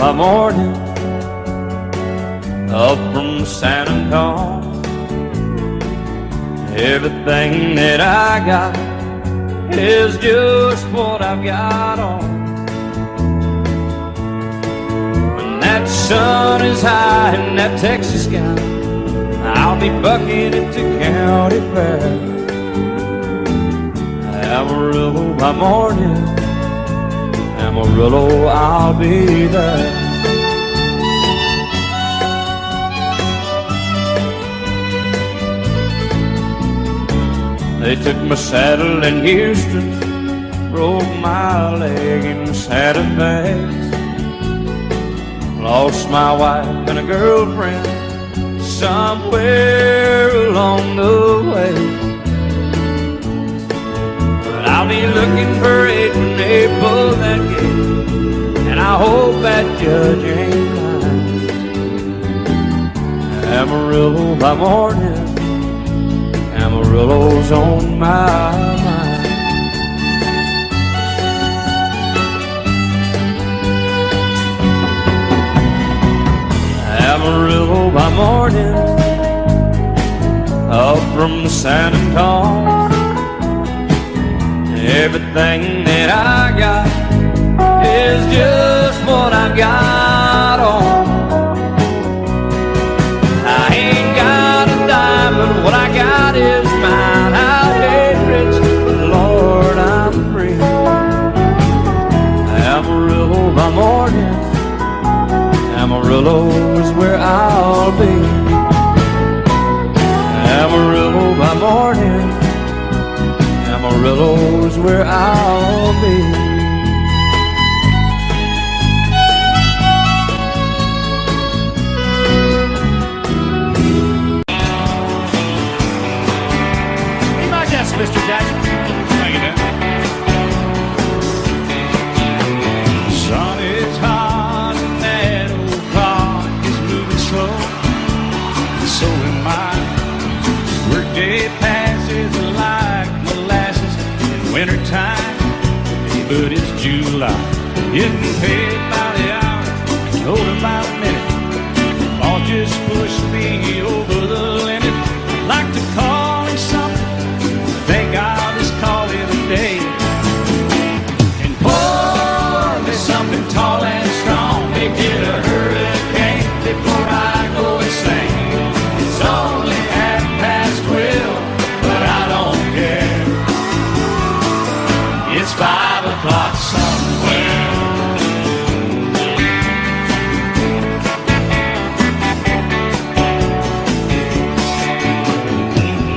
by morning, up from San Antonio. Everything that I got is just what I've got on. When that sun is high in that Texas sky, I'll be bucking at the county fair. Amarillo by morning, Amarillo, I'll be there. They took my saddle in Houston, broke my leg in Santa Fe, lost my wife and a girlfriend somewhere along the way. But I'll be looking for it when they pull that gate, and I hope that judge ain't lying. Amarillo by morning, Amarillo's on my mind. Amarillo by morning, up from San Antonio. Everything that I got is just what I've got on. I ain't got a dime, but what I got is mine. I ain't rich, but Lord, I'm free. Amarillo by morning, Amarillo is where I'll be. Amarillo by morning, Amarillo is where I'll be. Mr. Jackson. Thank you, Dan. The sun is hot and that old clock is moving slow, and so am I. Workday passes like molasses in wintertime, but it's July. Getting paid by the hour, told by the minute. All just pushed me over the limit. I'd like to call him something, think I'll just call it a day. And pour me something tall and strong, make it a hurricane before I go insane. It's only 12:30, but I don't care. It's 5 o'clock somewhere.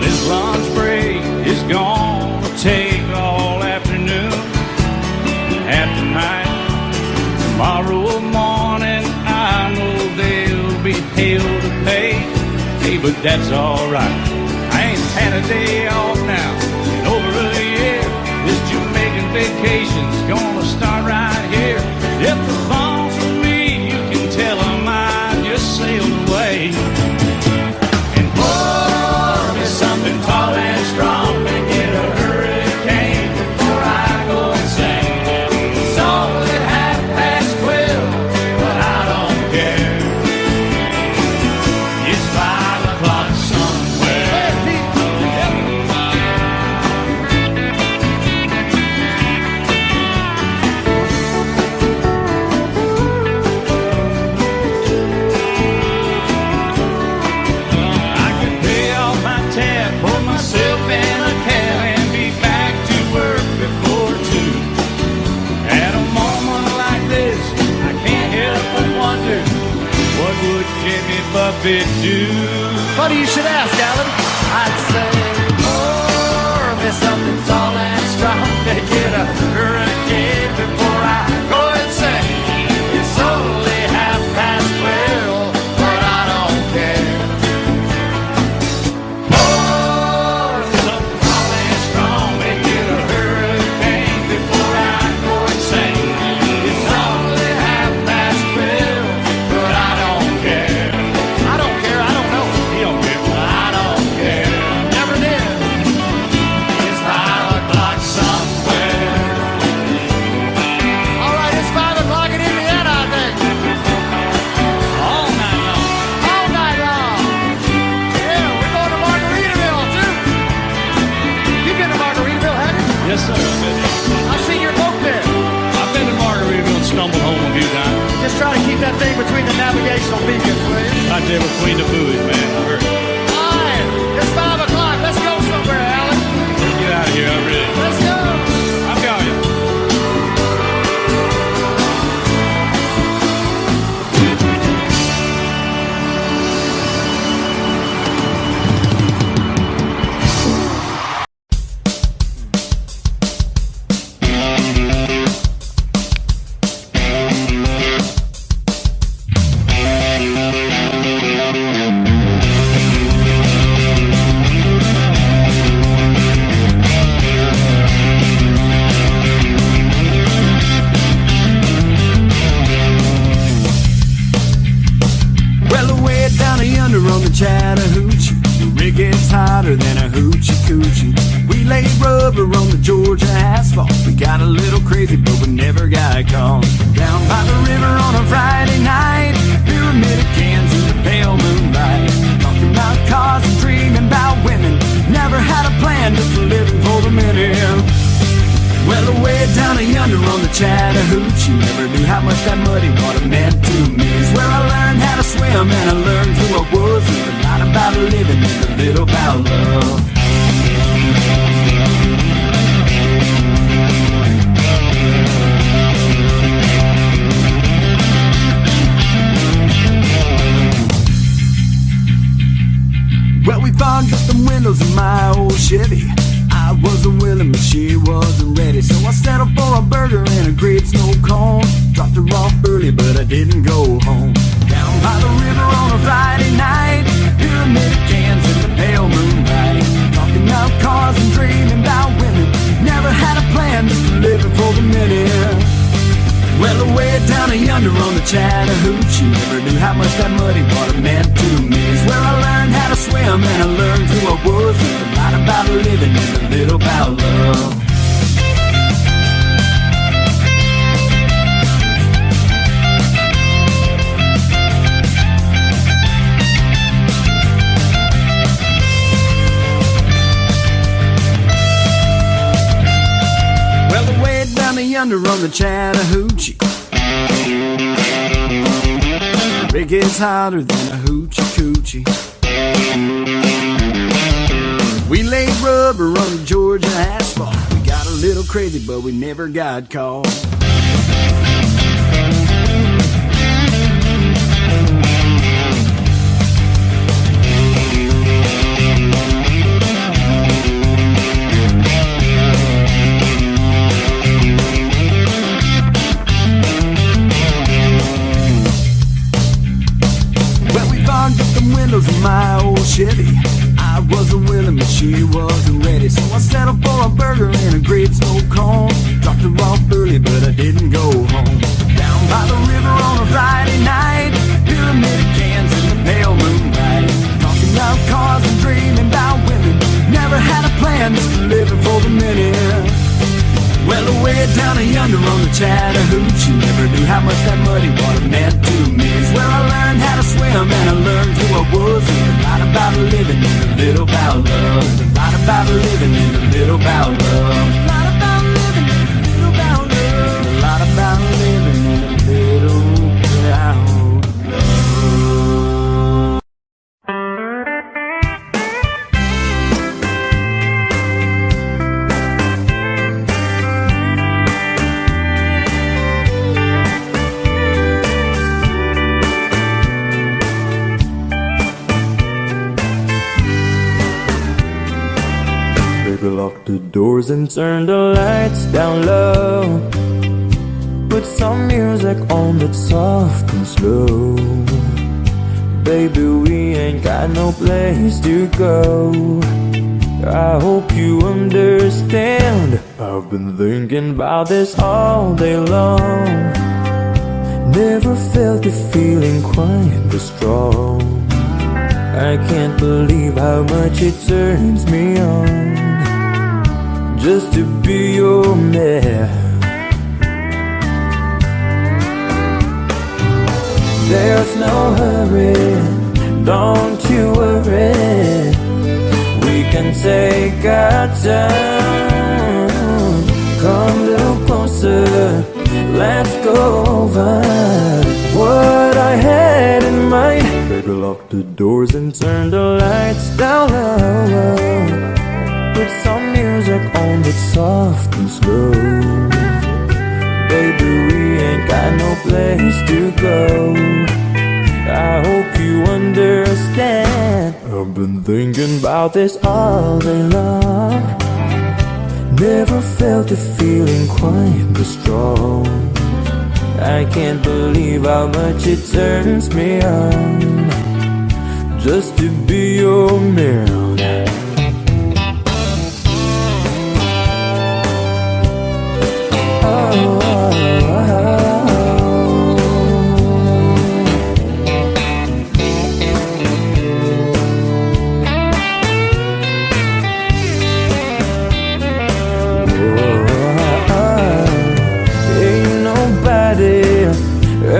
This lunch break is gonna take all afternoon, half tonight. Tomorrow morning I know they'll be hell to pay. Hey, but that's alright, I ain't had a day off now in over a year. This Jamaican vacation's gonna start right here. If the phone's for me, you can tell them I just sailed away. And pour me something tall and strong, make it a hurricane before I go insane. It's only 12:30, but I don't care. It's 5 o'clock somewhere. I could pay off my tab, pour myself in a cab, and be back to work before 2. At a moment like this, I can't help but wonder, what would Jimmy Buffett do? Funny you should ask, Alan. I'd say, pour me something tall and strong, make it a hurricane before I go insane. It's only 12:30, but I don't care. Pour something tall and strong, make it a hurricane before I go insane. It's only 12:30, but I don't care. I don't care, I don't know. He don't care. I don't care. Never did. It's 5 o'clock somewhere. pull home a few times. Just try to keep that thing between the navigational beacons, will you? Right there between the buoys, man. All right, it's 5 o'clock. Let's go somewhere, Alan. Let's get out of here, I'm ready. Let's go. I'll call you. Chattahoochee, the rig gets hotter than a hoochie coochie. We laid rubber on the Georgia asphalt. We got a little crazy, but we never got caught. Down by the river on a Friday night, pyramid of cans in the pale moonlight. Talking about cars and dreaming about women. Never had a plan, just living for the minute. Well, away down yonder on the Chattahoochee, never knew how much that muddy water meant to me. It's where I learned how to swim and I learned who I was. Learned a lot about living and a little about love. Well, we fogged up the windows of my old Chevy. I wasn't willing, but she wasn't ready. So I settled for a burger and a great snow cone. Dropped her off early, but I didn't go home. Down by the river on a Friday night, pyramid of cans in the pale moonlight. Talking about cars and dreaming about women. Never had a plan, just living for the minute. Well, away down yonder on the Chattahoochee, never knew how much that muddy water meant to me. It's where I learned how to swim and I learned who I was. Learned a lot about living and a little about love. Well, away down yonder on the Chattahoochee, the rig gets hotter than a hoochie coochie. We laid rubber on the Georgia asphalt. We got a little crazy, but we never got caught. Well, we fogged up the windows of my old Chevy. I wasn't willing, but she wasn't ready. So I settled for a burger and a great snow cone. Dropped her off early, but I didn't go home. Down by the river on a Friday night, pyramid of cans in the pale moonlight. Talking about cars and dreaming about women. Never had a plan, just living for the minute. Well, away down yonder on the Chattahoochee, never knew how much that muddy water meant to me. It's where I learned how to swim and I learned who I was. Learned a lot about living and a little about love. Learned a lot about living and a little about love. A lot about living and a little about love. A lot about living and a little about love. Lock the doors and turn the lights down low. Put some music on that's soft and slow. Baby, we ain't got no place to go. I hope you understand. I've been thinking about this all day long. Never felt the feeling quite this strong. I can't believe how much it turns me on just to be your man. There's no hurry, don't you worry. We can take our time. Come a little closer, let's go over what I had in mind. Baby, lock the doors and turn the lights down low. Put some music on that's soft and slow. Baby, we ain't got no place to go. I hope you understand. I've been thinking about this all day long. Never felt a feeling quite this strong. I can't believe how much it turns me on just to be your man.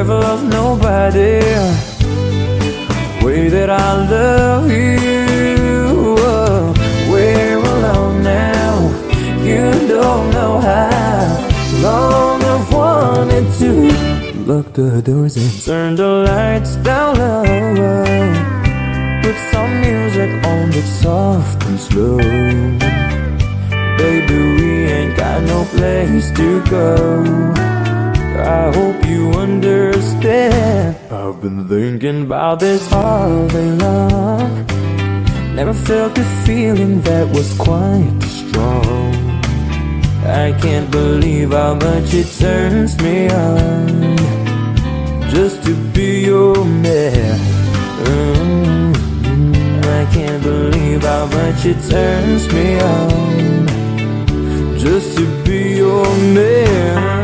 Ever love nobody way that I love you. We're alone now. You don't know how long I've wanted to lock the doors and turn the lights down low. Put some music on that's soft and slow. Baby, we ain't got no place to go. I hope you understand. I've been thinking about this all day long. Never felt a feeling that was quite strong. I can't believe how much it turns me on just to be your man. I can't believe how much it turns me on just to be your man.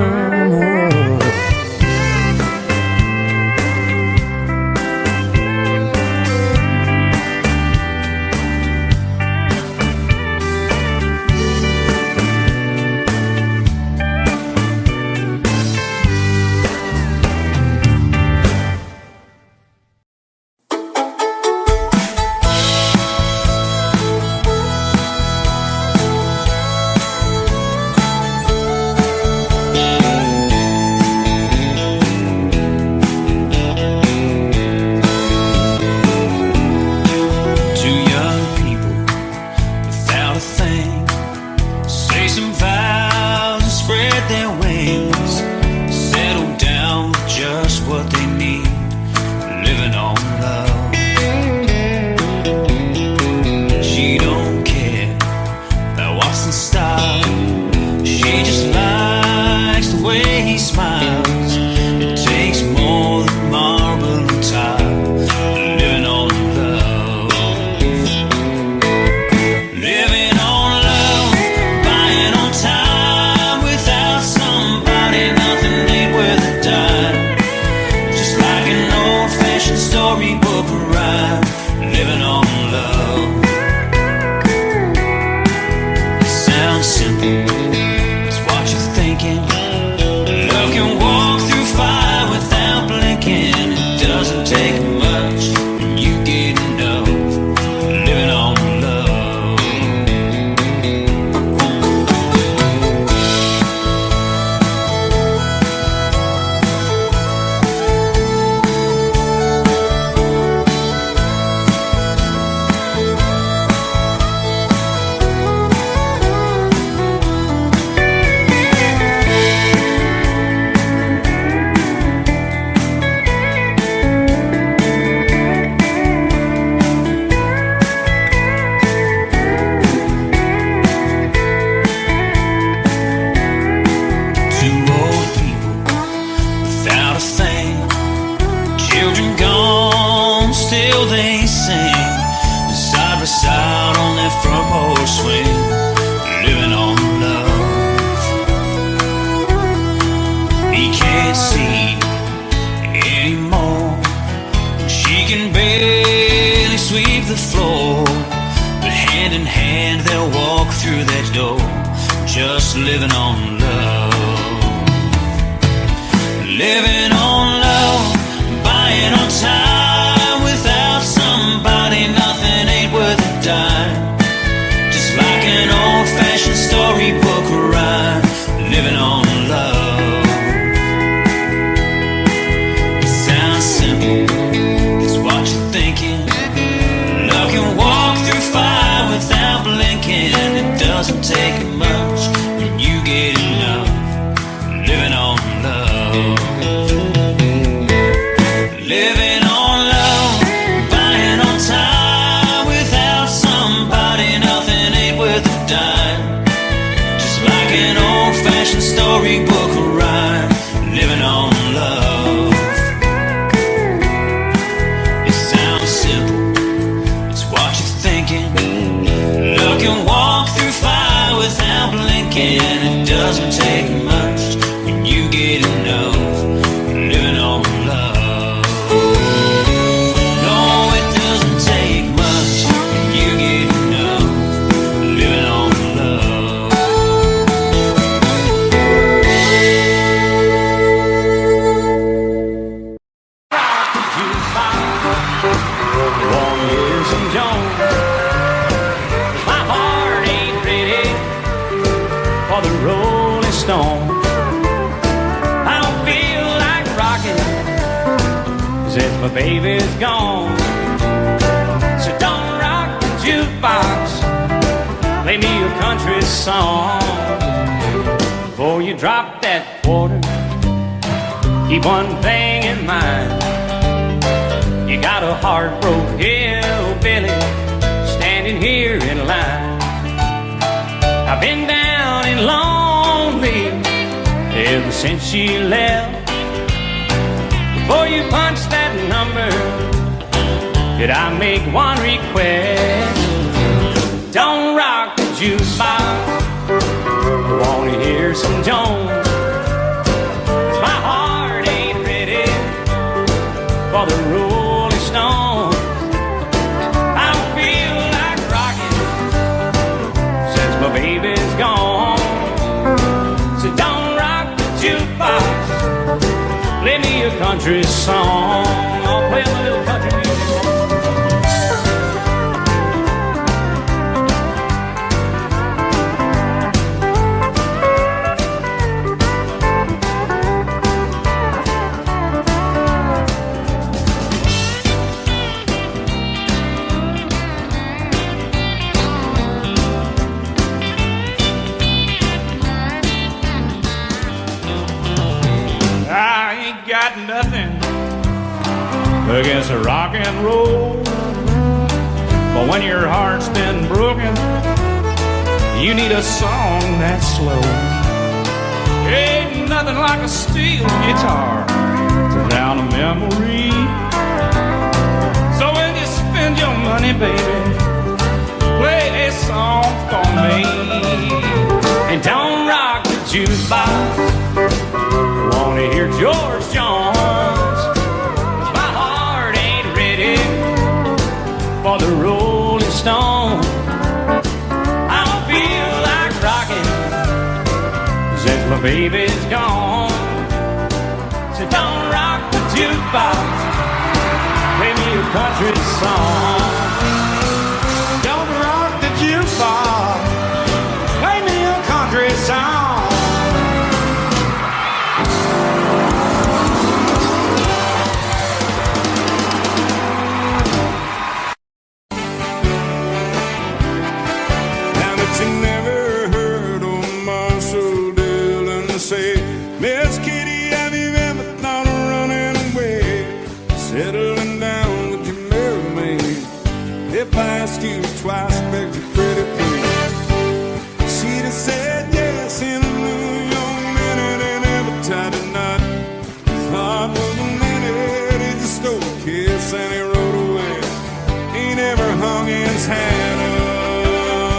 Just living on love. Living on love, buying on time. Without somebody, nothing ain't worth a dime. Just like an old-fashioned storybook rhyme. Living on love. doesn't take much when you get enough living on love. No, it doesn't take much when you get enough living on love. Rock the jukebox, wanna hear some Jones. My heart ain't ready for the Rolling Stone. I don't feel like rocking, 'cause if my baby's gone. So don't rock the jukebox, play me a country song. Before you drop that quarter, keep one thing in mind. You got a heartbroken hillbilly standing here in line. I've been down and lonely ever since she left. Before you punch that number, could I make one request? Don't rock the jukebox, I wanna hear some Jones. My heart ain't ready for the Rolling Stone. I don't feel like rocking since my baby's gone. So don't rock the jukebox, play me a country song. I'll play a little country music. I ain't got nothing against rock and roll, but when your heart's been broken, you need a song that's slow. Ain't nothing like a steel guitar to drown a memory. So when you spend your money, baby, play this song for me. And don't rock the jukebox, wanna hear George Jones. 'Cause my heart ain't ready for the Rolling Stone. I don't feel like rocking since my baby's gone. So don't rock the jukebox, play me a country song. Don't rock the jukebox, play me a country song. Now that you never heard of Marshall Dillon say, Miss Kitty, have you ever thought of running away, settling down with your married man? If I asked you twice, beg you pretty please, she'd have said yes in a New York minute, and every time tonight his heart was a minute. He just stole a kiss and he rode away. He never hung his hand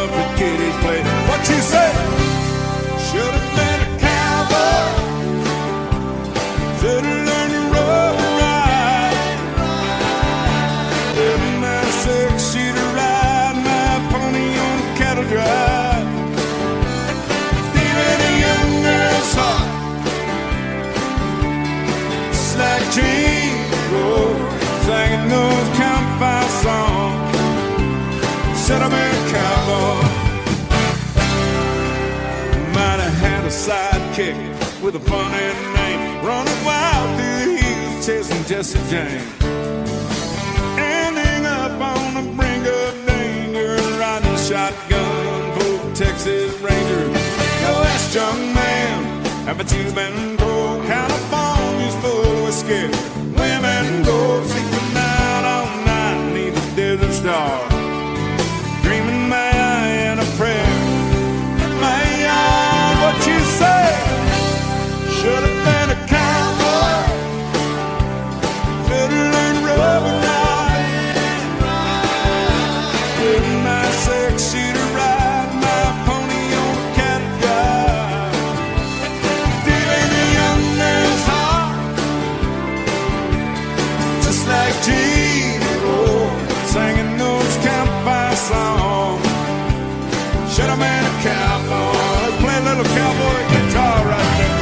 up at Kitty's place. What you say? Should have been a cowboy, should have learned to rub and ride. Living that six-seater ride, my pony on a cattle drive. Stealing a young girl's heart, just like dreams go, singing those campfire songs. Should have been a cowboy. Might have had a sidekick with a funny name, running wild through the hills, chasing Jesse James. Ending up on the brink of danger, riding shotgun for Texas Rangers. Yo, that's young man, haven't you been told California's full of whiskey? Women go sleeping out all night beneath the desert star, dreaming may I in a prayer. May I, what you say? Should have been a cowboy, should have learned rub and ride. With my six-seater ride, my pony on a cattle drive. cowboy. Play a little cowboy guitar right there.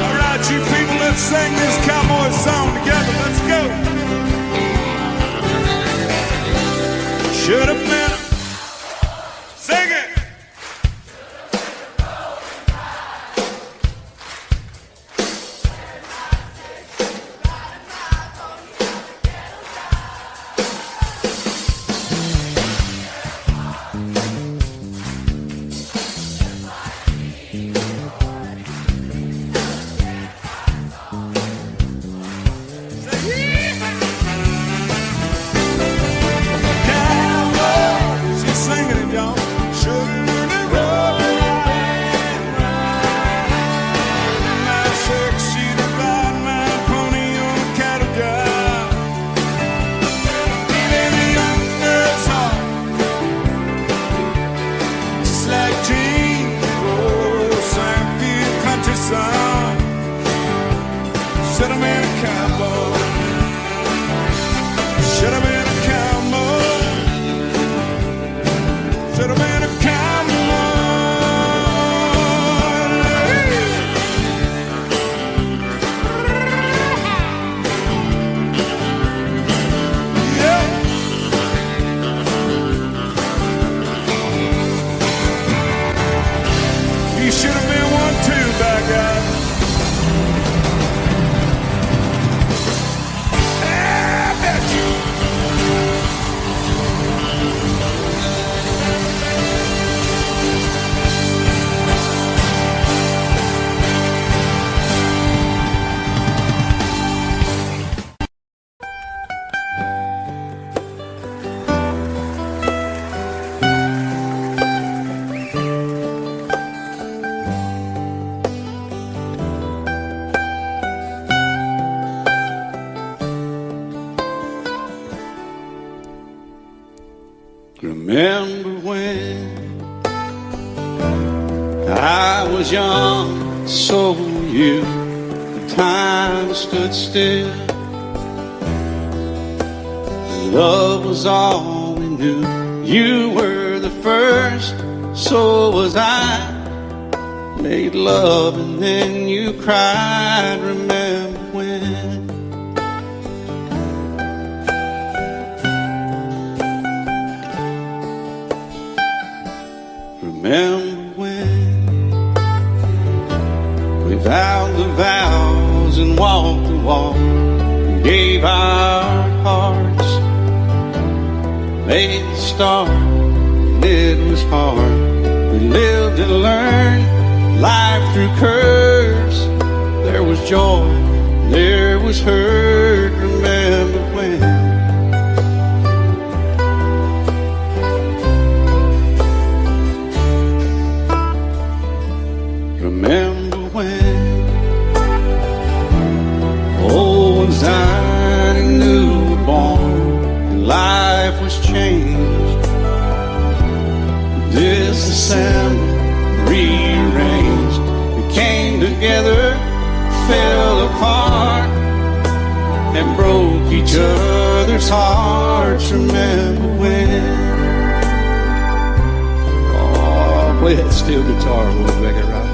All right, you people, let's sing this cowboy song together. Let's go. Should have been. Sing it. Remember when I was young, so were you. Time stood still. Love was all we knew. You were the first, so was I. Made love and then you cried. Remember when? Remember when we vowed the vows and walked the walk, and gave our hearts, made the start, and it was hard. We lived and learned life through curves. There was joy, there was hurt. Remember when? Remember when old ones died and new were born, and life was changed, disassembled, rearranged. We came together, fell apart, and broke each other's hearts. Remember when? Oh, play that steel guitar, we'll make it right.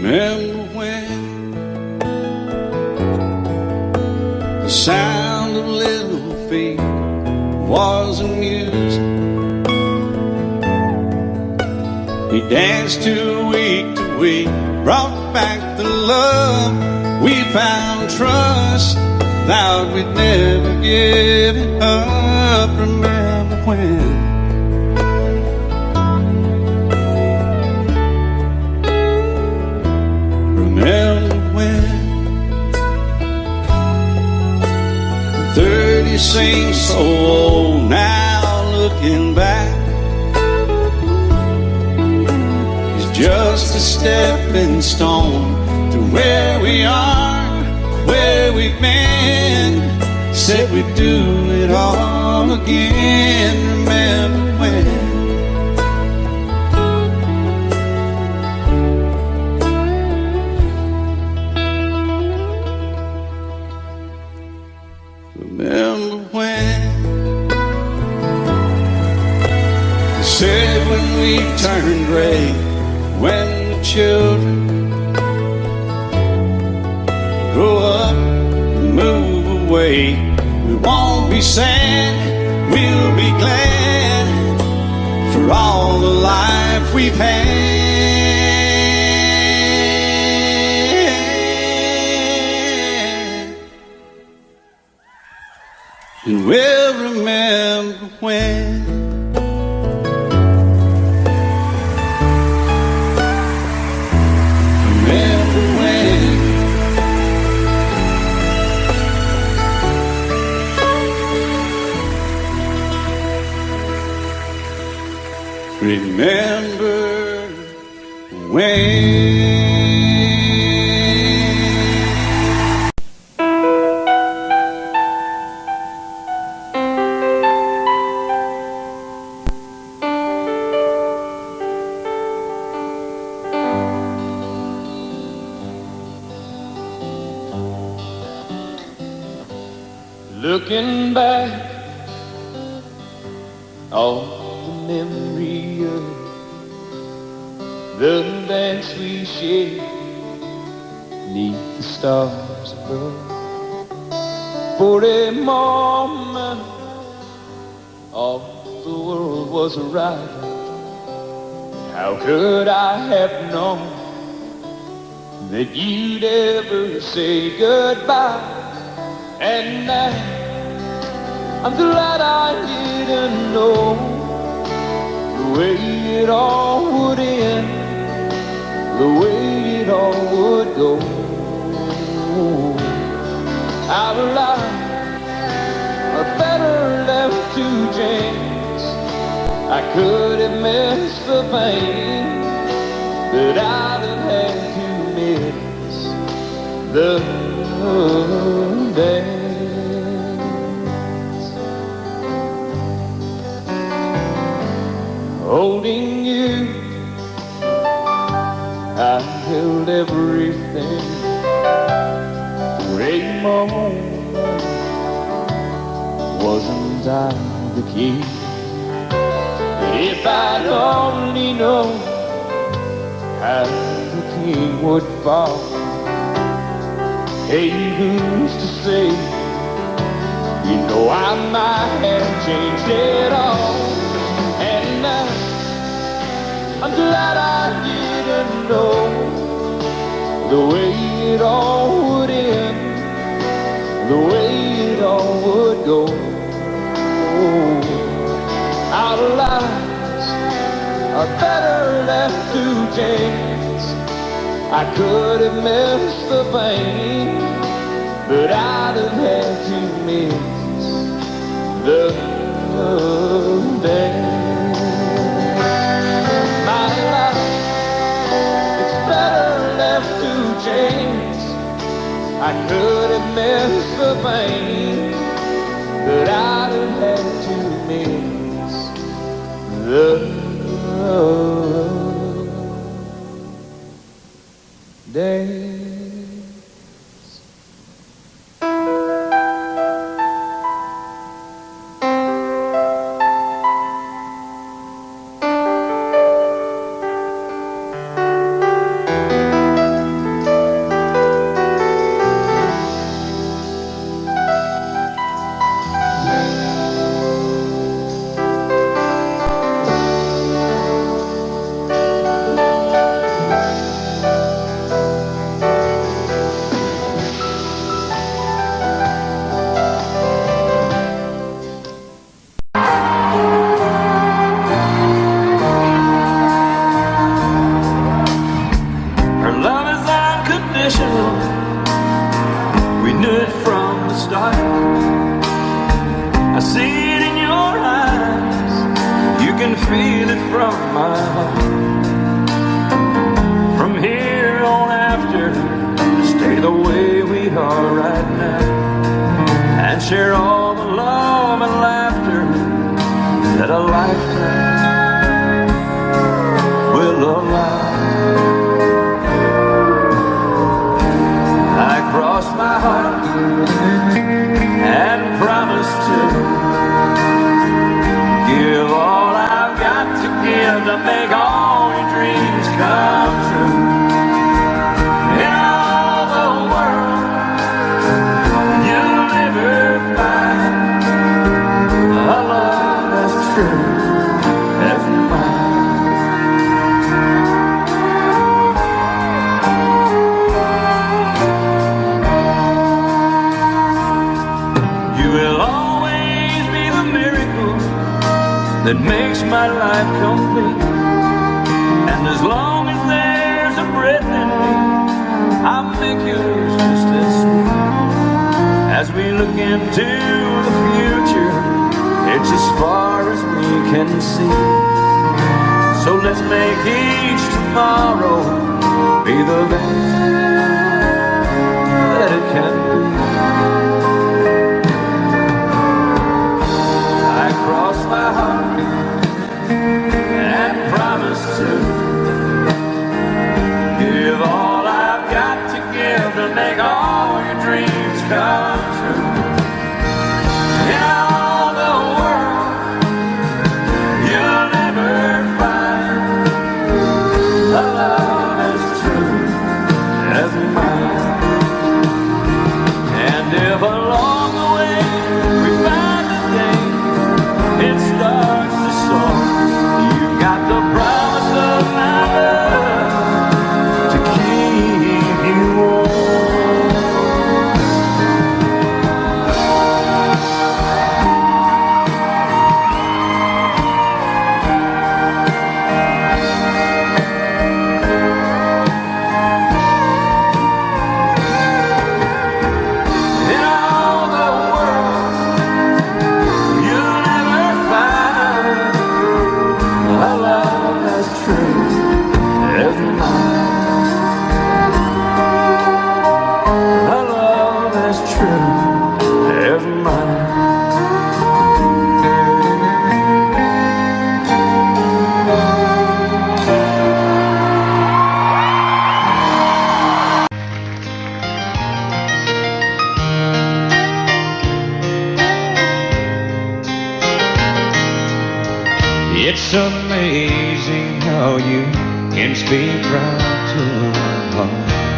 Remember when the sound of little feet was amusing? He danced to week, brought back the love. We found trust, vowed we'd never give it up. Remember when? so old now, looking back, is just a stepping stone to where we are, where we've been. Said we'd do it all again. Remember when? Remember when? They said when we turned gray, when the children grow up and move away, we won't be sad, we'll be glad for all the life we've had. And we'll remember when. Remember when. Remember when. Looking back on the memory of the dance we shared neath the stars above. For a moment all the world was right. How could I have known that you'd ever say goodbye? And now I'm glad I didn't know the way it all would end, the way it all would go. Our lives are better left to chance. I could have missed the pain, but I'd have had to miss the dance. Holding you, I held everything for a moment. Wasn't I the king? But if I'd only known how the king would fall. Hey, who's to say? You know I might have changed it all. And now I'm glad I didn't know the way it all would end, the way it all would go. Our lives are better left to chance. I could have missed the pain, but I'd have had to miss the dance. My life, it's better left to chance. I could have missed the pain, but I'd have had to miss the dance. can feel it from my heart. From here on after, to stay the way we are right now, and share all the love and laughter that a lifetime will allow. I cross my heart and promise to give all I've got to give to make all your dreams come true. In all the world, you'll never find a love as true as mine. You will always be the miracle that makes my life complete. And as long as there's a breath in me, I'll make yours just as sweet. As we look into the future, it's as far as we can see. So let's make each tomorrow be the best that it can be. I cross my heart and promise to give all I've got to give to make all your dreams come true. In all the world, you'll never find a love as true as mine. And if along the way we find a day it starts to soar, you got the promise of my love to keep you warm. In all the world, you'll never find a love as true as mine. A love as true as mine. It's amazing how you can speak right to my heart.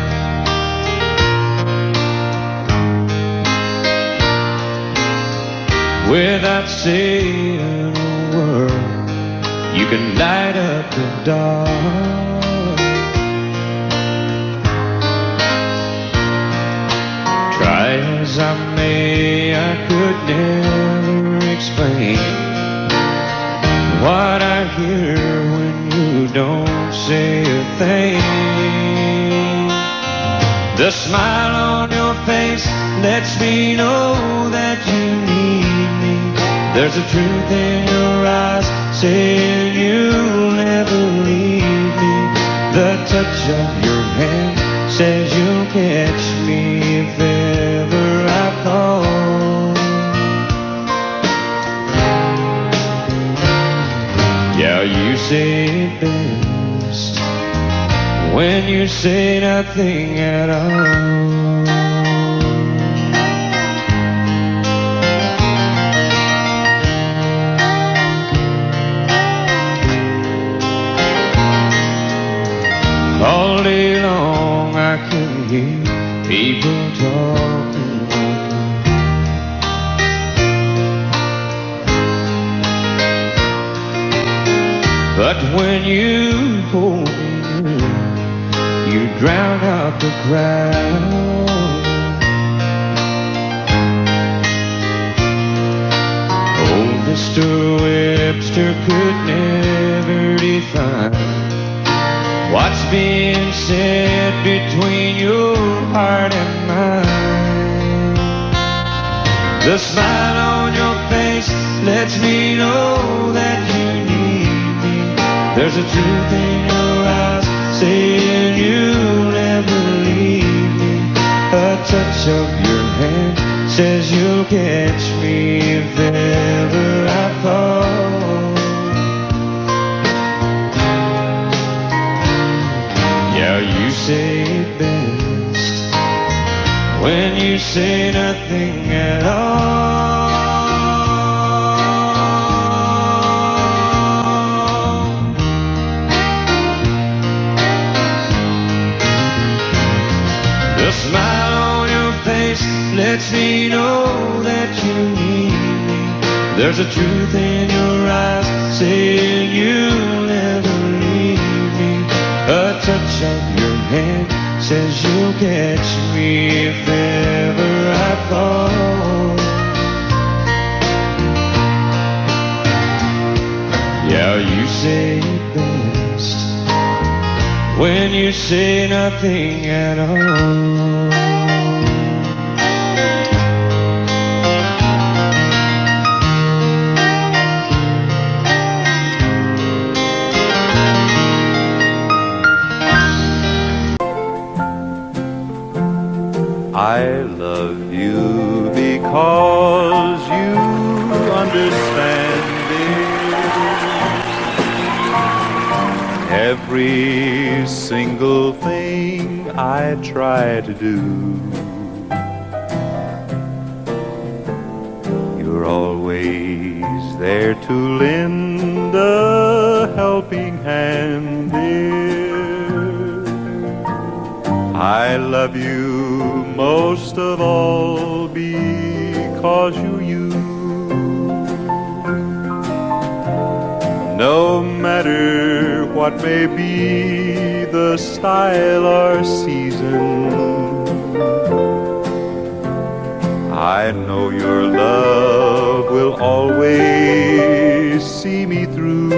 Without saying a word, you can light up the dark. Try as I may, I could never explain what I hear when you don't say a thing. The smile on your face lets me know that you need me. There's a truth in your eyes saying you'll never leave me. The touch of your hand says you'll catch me if ever I call. Yeah, you say it best when you say nothing at all. All day long I can hear people talking like that. But when you hold me near, you drown out the crowd. Oh, Mr. Webster could never define what's being said between your heart and mine. The smile on your face lets me know that you need There's a truth in your eyes saying you'll never leave me. A touch of your hand says you'll catch me if ever I fall. Yeah, you say it best when you say nothing at all. The smile on your face lets me know that you need me. There's a truth in your eyes saying you'll never leave me. A touch of your hand says you'll catch me if ever I fall. Yeah, you say it best when you say nothing at all. I love you because you understand it. Every single thing I try to do, you're always there to lend a helping hand, dear. I love you most of all because you're you. No matter what may be the style or season, I know your love will always see me through.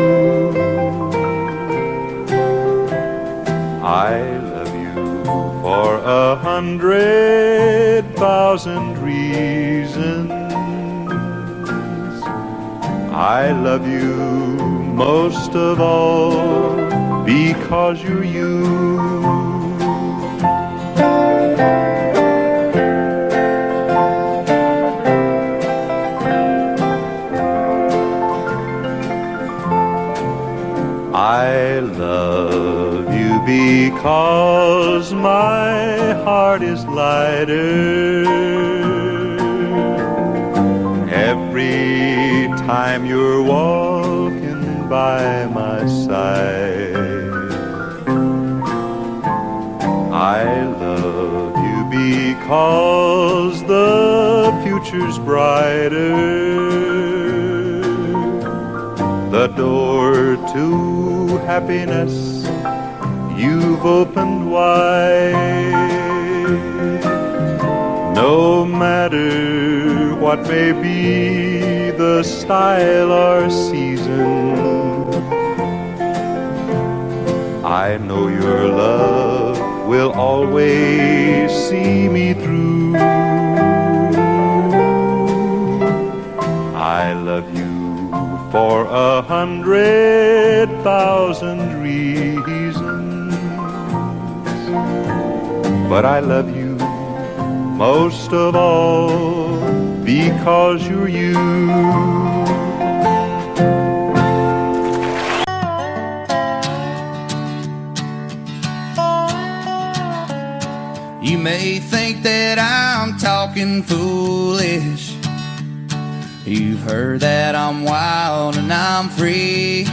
I love you for 100,000 reasons. I love you most of all because you're you. I love you because my heart is lighter every time you're walking by my side. I love you because the future's brighter. The door to happiness you've opened wide. No matter what may be the style or season, I know your love will always see me through. I love you for 100,000 reasons, but I love you most of all because you're you. You may think that I'm talking foolish. You've heard that I'm wild and I'm free.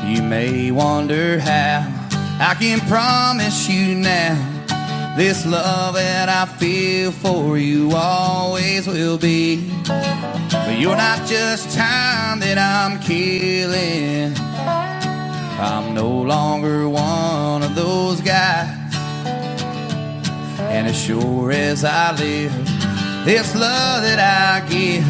You may wonder how I can promise you now this love that I feel for you always will be. But you're not just time that I'm killing. I'm no longer one of those guys. And as sure as I live, this love that I give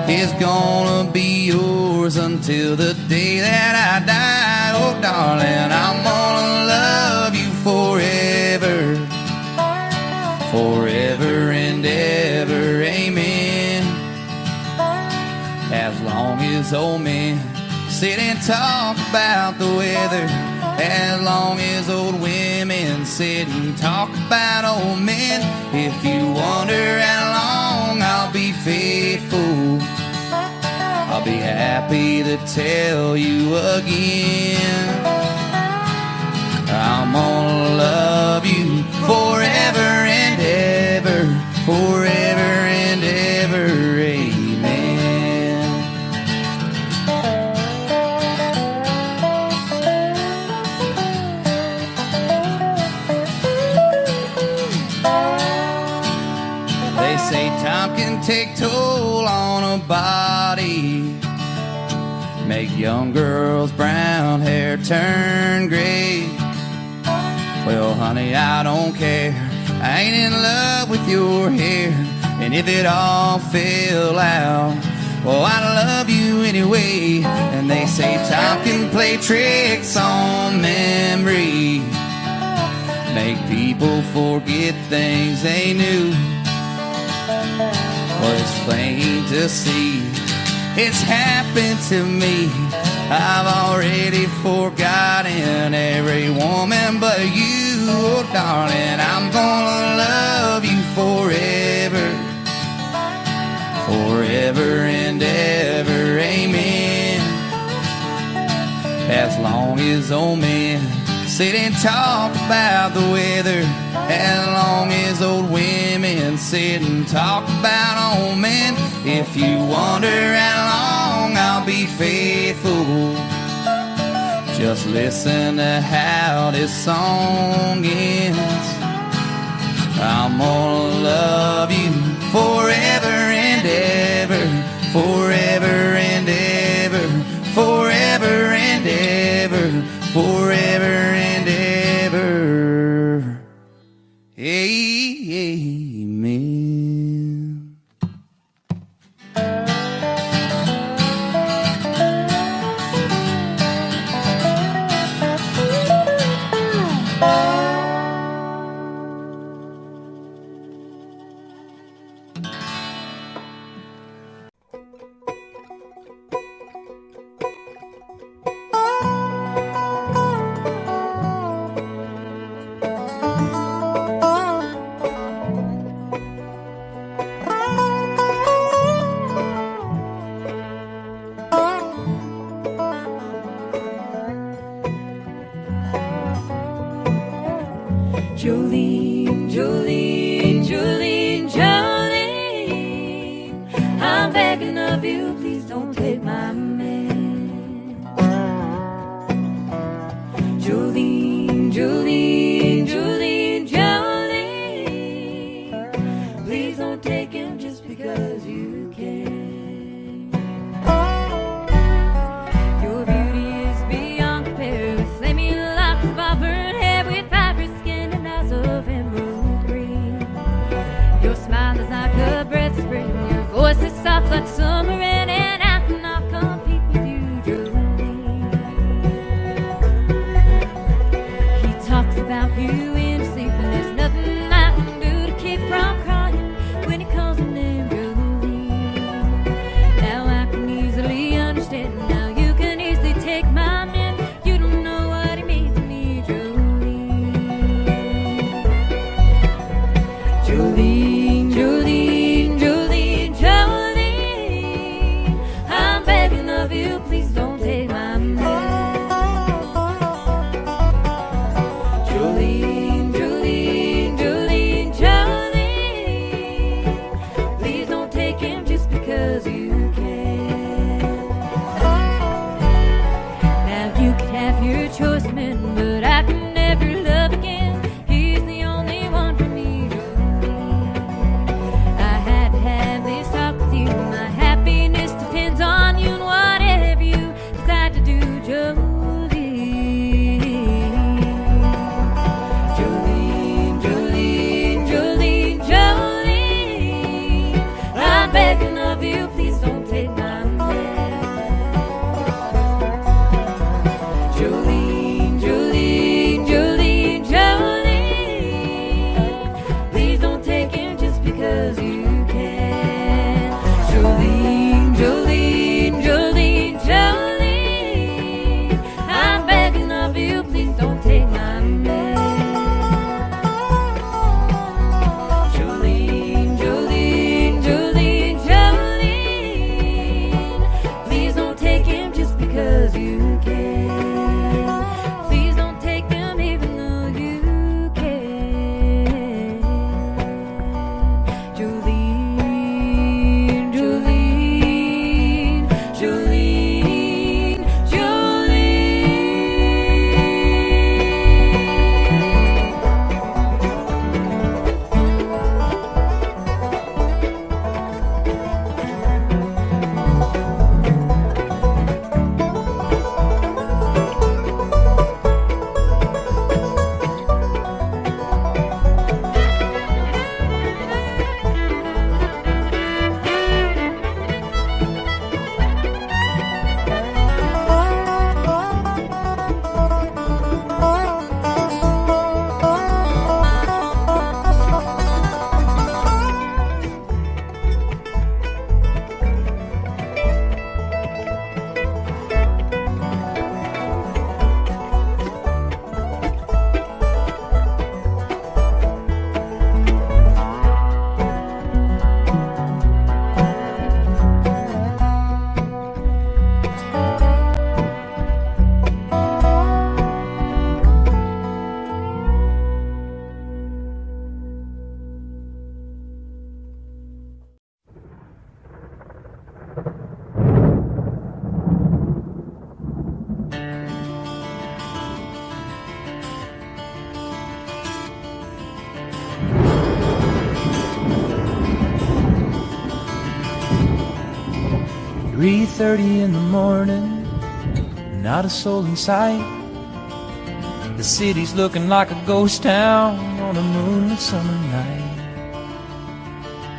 is gonna be yours until the day that I die. Oh, darling, I'm gonna love you forever, forever and ever, amen. As long as old men sit and talk about the weather, as long as old women sit and talk about old men. If you wonder how long I'll be faithful, I'll be happy to tell you again. I'm gonna love you forever and ever, forever and ever, amen. They say time can take toll on a body, make young girls' brown hair turn gray. Well, honey, I don't care, I ain't in love with your hair. And if it all fell out, well, I love you anyway. And they say time can play tricks on memory, make people forget things they knew. Well, it's plain to see, it's happened to me. I've already forgotten every woman but you, oh darling. I'm gonna love you forever, forever and ever, amen. As long as old men sit and talk about the weather, as long as old women sit and talk about old men. If you wonder how long I'll be faithful, just listen to how this song ends. I'm gonna love you forever and ever, forever and ever, forever and ever, forever and ever, amen. Jolene, Jolene, Jolene, Jolene, I'm begging of you, please don't take my man. Jolene, Jolene, Jolene, Jolene, please don't take him just because you can. Your beauty is beyond compare, with flaming locks of auburn hair, with ivory skin and eyes of emerald green. 3:30 in the morning, not a soul in sight. The city's looking like a ghost town on a moonlit summer night.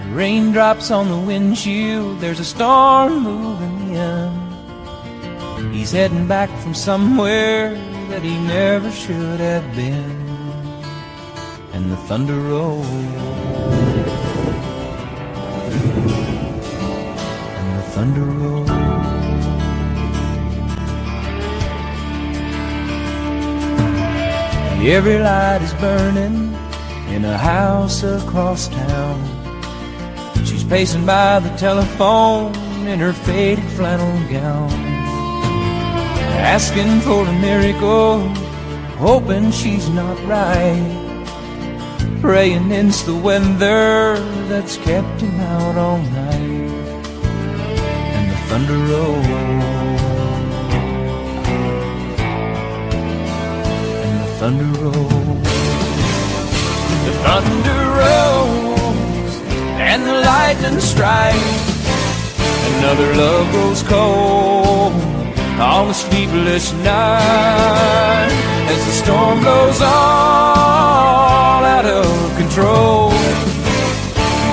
The raindrops on the windshield, there's a storm moving in. He's heading back from somewhere that he never should have been. And the thunder rolls, and the thunder rolls. Every light is burning in a house across town. She's pacing by the telephone in her faded flannel gown, asking for a miracle, hoping she's not right, praying it's the weather that's kept him out all night. And the thunder rolls, and the thunder rolls, the thunder rolls, and the lightning strikes. Another love grows cold on a sleepless night, as the storm blows all out of control.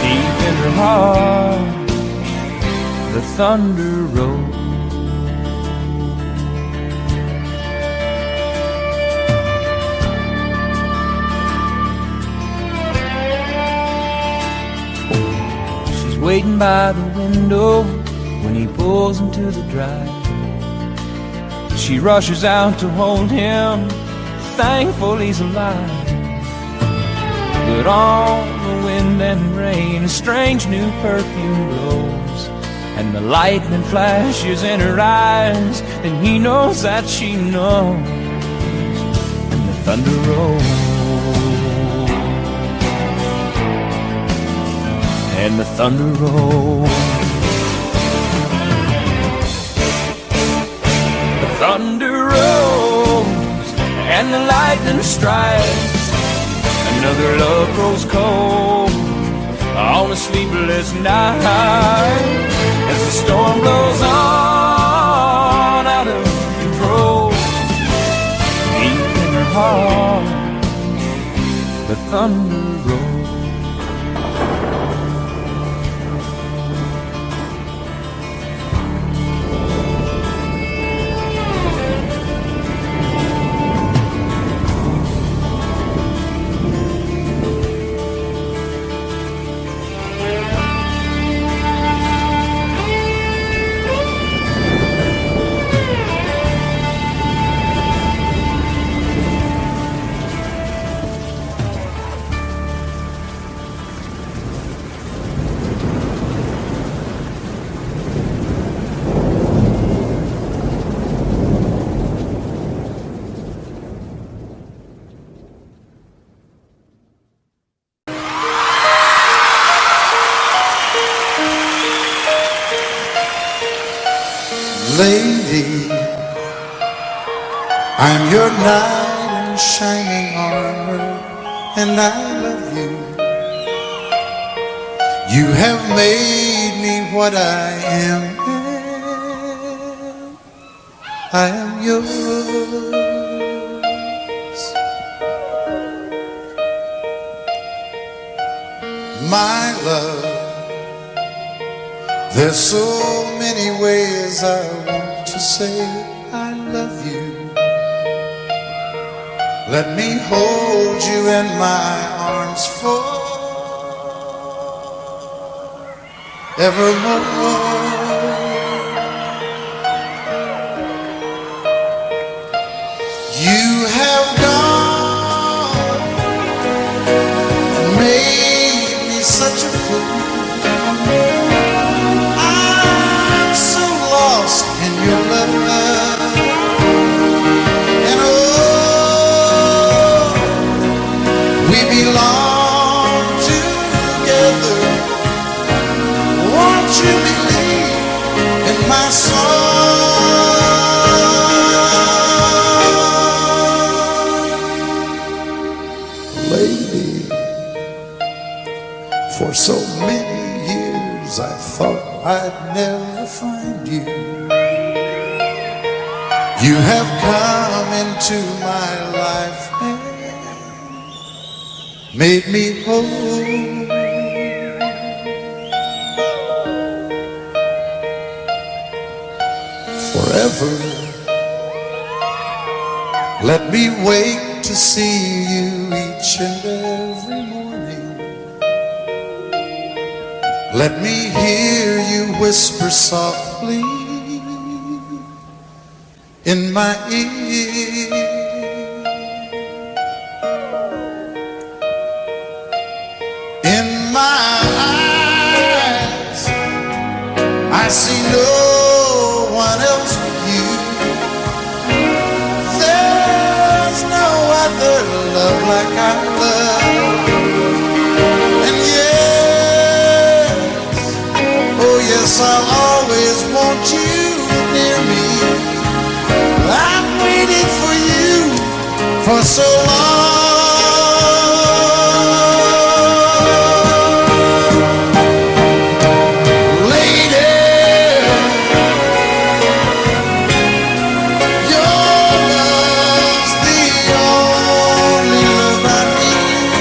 Deep in her heart, the thunder rolls. She's waiting by the window when he pulls into the drive. She rushes out to hold him, thankful he's alive. But on the wind and rain, a strange new perfume blows, and the lightning flashes in her eyes, and he knows that she knows. And the thunder rolls, and the thunder rolls. Thunder rolls, and the lightning strikes. Another love grows cold on a sleepless night, as the storm blows on out of control. Deep in her heart, the thunder rolls. Lady, I'm your knight in shining armor, and I love you. You have made me what I am. I am yours. My love, there's so many ways I want to say I love you. Let me hold you in my arms forevermore. You have gone and made me such a fool. In your love, and oh, we belong together. Won't you believe in my song, lady? For so many years I thought I'd never find you. You have come into my life and made me whole. Forever, let me wake to see you each and every morning. Let me hear you whisper softly in my ear. In my eyes, I see no one else but you. There's no other love like I love. And yes, oh yes, I'll always want you near me. I've waited for you for so long. Lady, your love's the only love I need.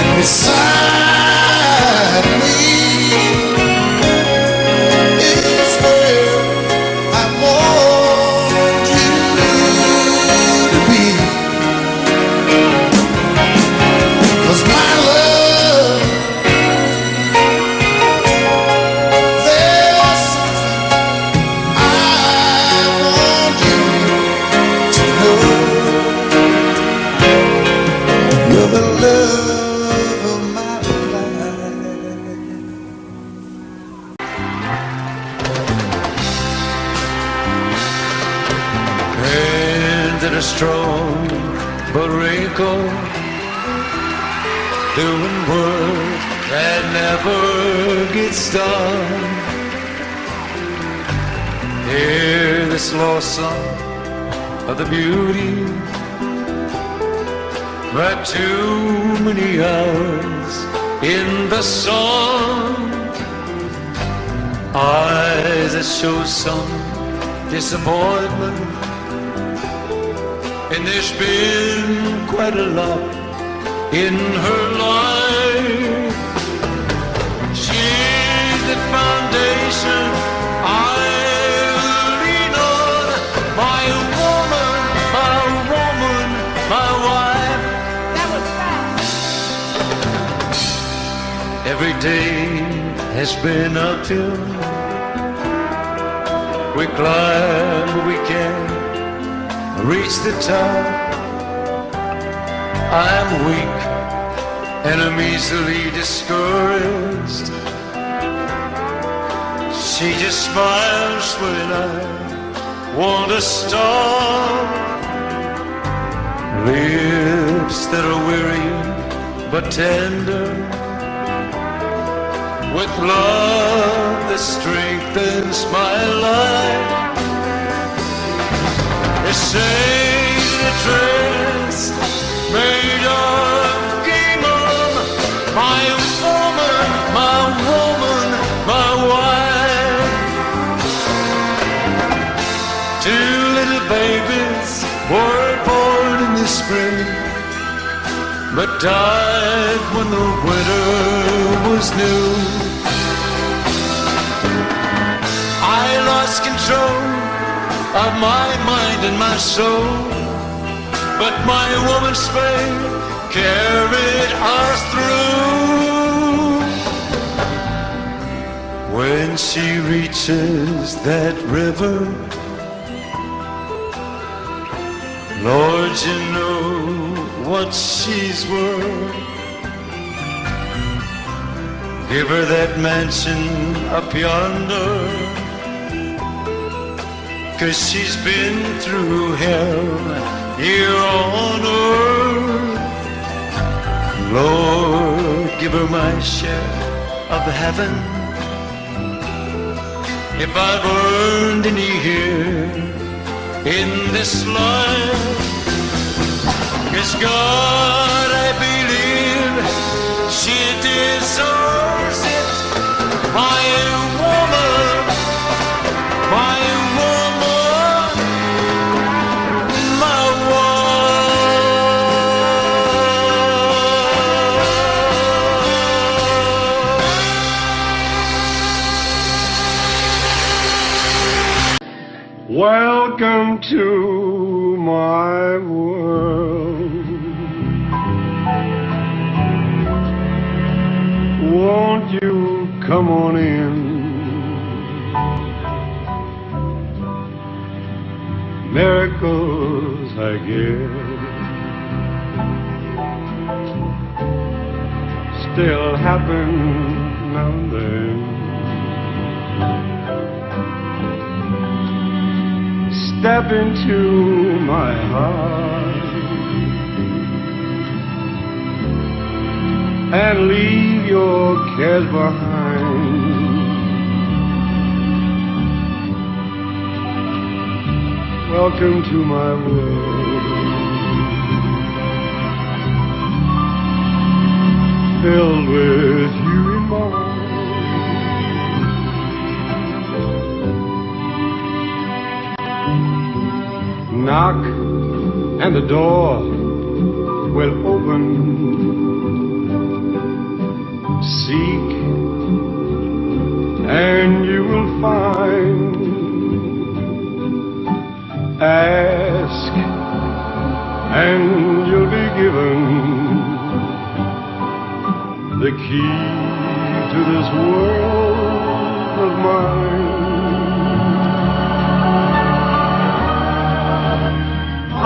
And beside me is where I want you to be. 'Cause my love, there's something I want you to know. You're the love of my life. Hands that are strong but wrinkled, doing work that never gets done. Hear this lost song of the beauty, but too many hours in the sun. Eyes that show some disappointment, and there's been quite a lot in her life. She's the foundation I lean on, my woman, my wife. That was fast. Every day has been uphill. We climb, but we can't reach the top. I'm weak and I'm easily discouraged. She just smiles when I want to stop. Lips that are weary but tender, with love that strengthens my life. They say the dress made of gingham, my woman, my wife. Two little babies were born in the spring, but died when the winter was new. I lost control of my mind and my soul, but my woman's faith carried us through. When she reaches that river, Lord, you know what she's worth. Give her that mansion up yonder, 'cause she's been through hell here on earth. Lord, give her my share of heaven, if I've earned any here in this life. 'Cause God, I believe she deserves it. My woman, Welcome to my world. Won't you come on in? Miracles, I guess, still happen now and then. Step into my heart and leave your cares behind. Welcome to my world, filled with you in mind. Knock and the door will open. Seek and you will find. Ask and you'll be given the key to this world of mine.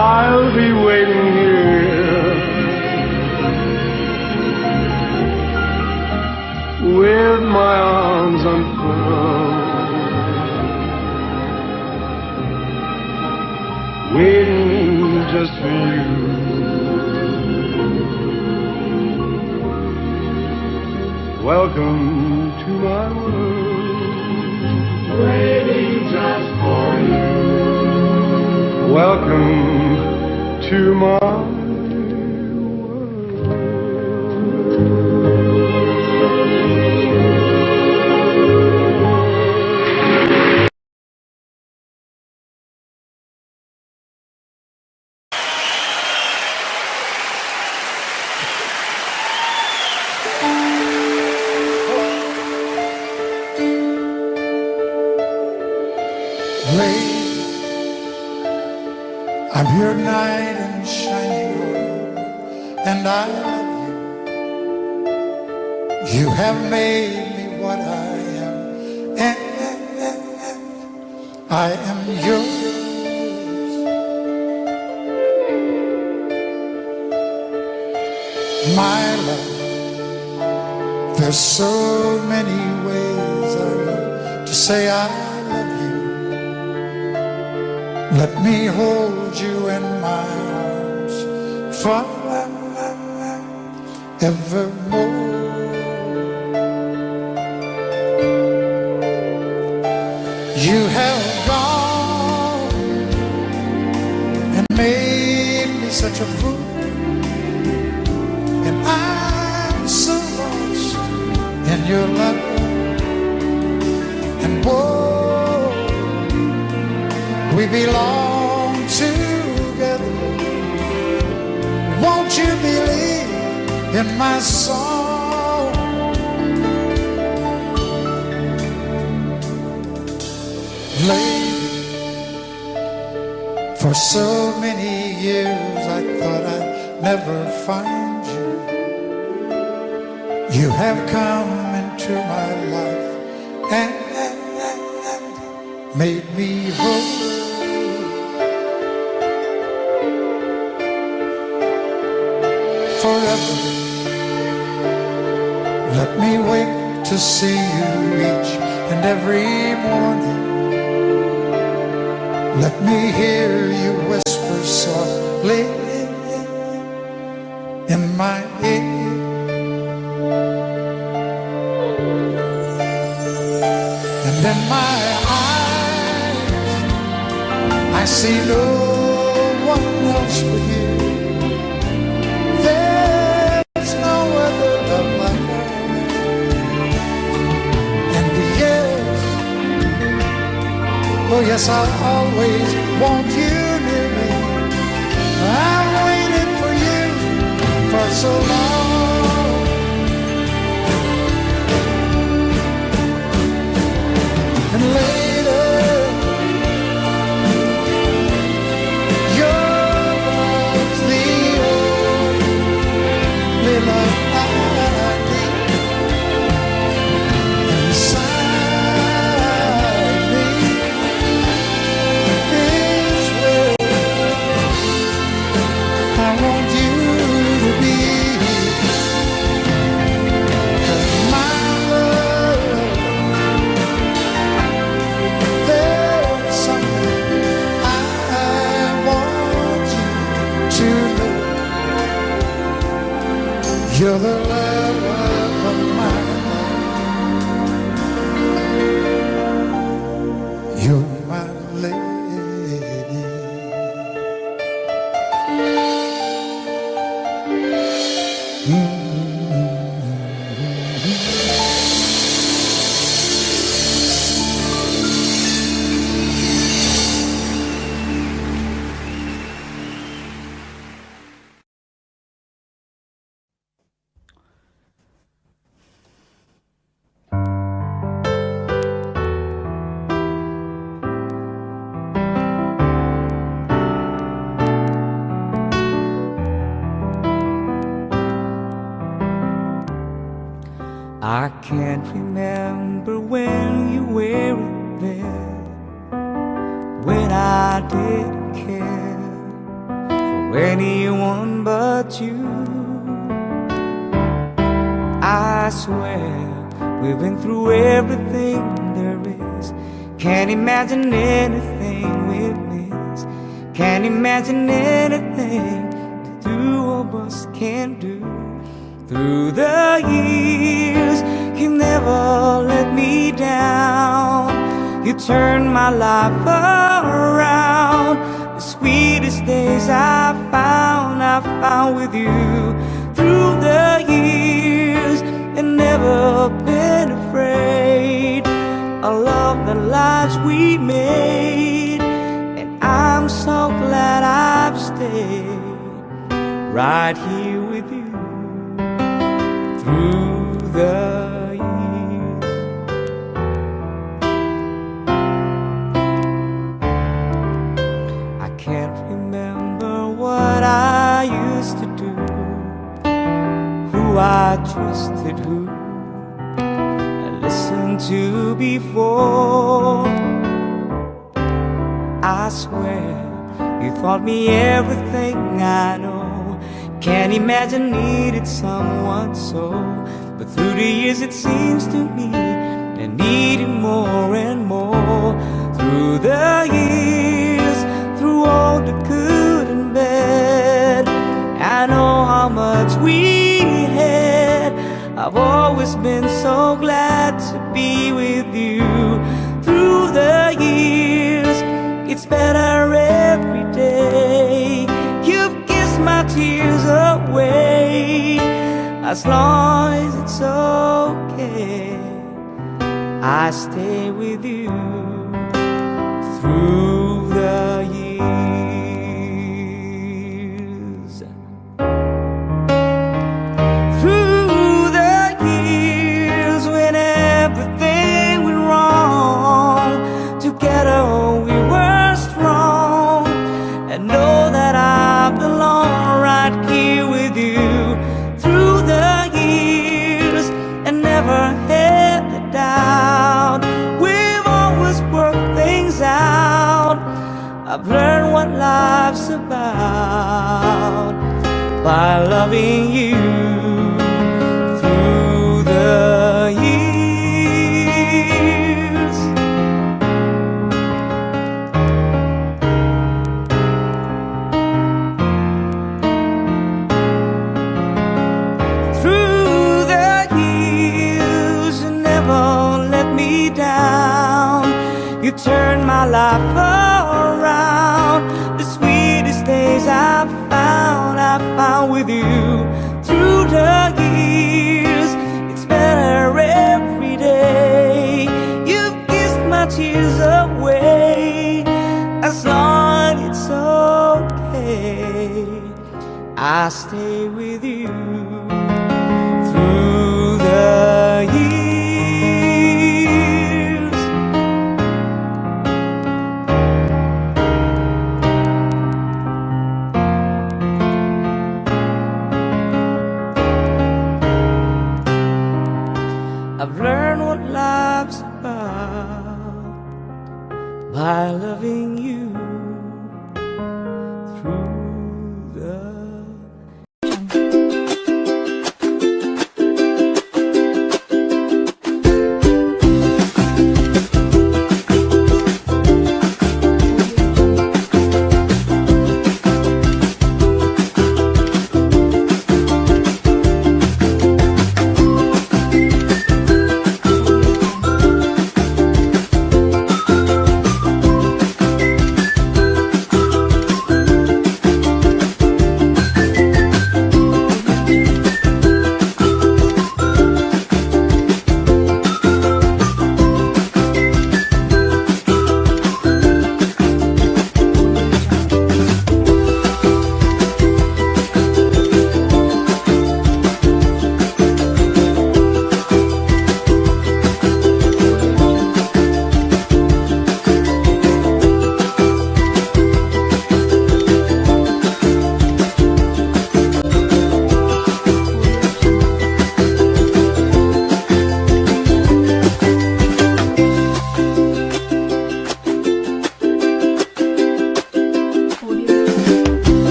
I'll be waiting here with my arms unfurled, waiting just for you. Welcome to my world, waiting just for you. Welcome to my Lady, I'm your knight in shining armor, and I love you. You have made me what I am, and I am yours. My love, there's so many ways I love to say I love you. Let me hold you in my arms forevermore. You have gone and made me such a fool, and I'm so lost in your love. And whoa, we belong together. Won't you believe in my song? Lady, for so many years I thought I'd never find you. You have come into my life and made me whole. Forever, let me wake to see you each and every morning. Let me hear you whisper softly in my ear. And in my eyes, I see no one else but you. There's no other love like ours. And yes, oh yes, I'll always want you near me. I've waited for you for so long. And later, You're the love of my life. You're my lady. I can't remember when you were there, when I didn't care for anyone but you. I swear we've been through everything there is. Can't imagine anything we miss. Can't imagine anything the two of us can do. Through the years, you never let me down. You turned my life around. The sweetest days I found with you. Through the years, and never been afraid. I love the lives we made, and I'm so glad I've stayed right here with you. Through the years, I can't remember what I used to do, who I trusted, who I listened to before. I swear you taught me everything I know. Can't imagine needed someone so. But through the years it seems to me I needed more and more. Through the years, through all the good and bad, I know how much we had. I've always been so glad to be with you. Through the years, it's better every day. You've kissed my tears away. As long as it's okay, I stay with you. Through the years, through the years, when everything went wrong, together we were strong. And know that I belong right here with you. Through the years, and never had the doubt, we've always worked things out. I've learned what life's about by loving you. Through the years, through the years, you never let me down. You turned my life around. The sweetest days I found with you. Through the years, it's better every day. You've kissed my tears away. As long as it's okay, I stay with you. Through the years, I've learned what life's about by loving you.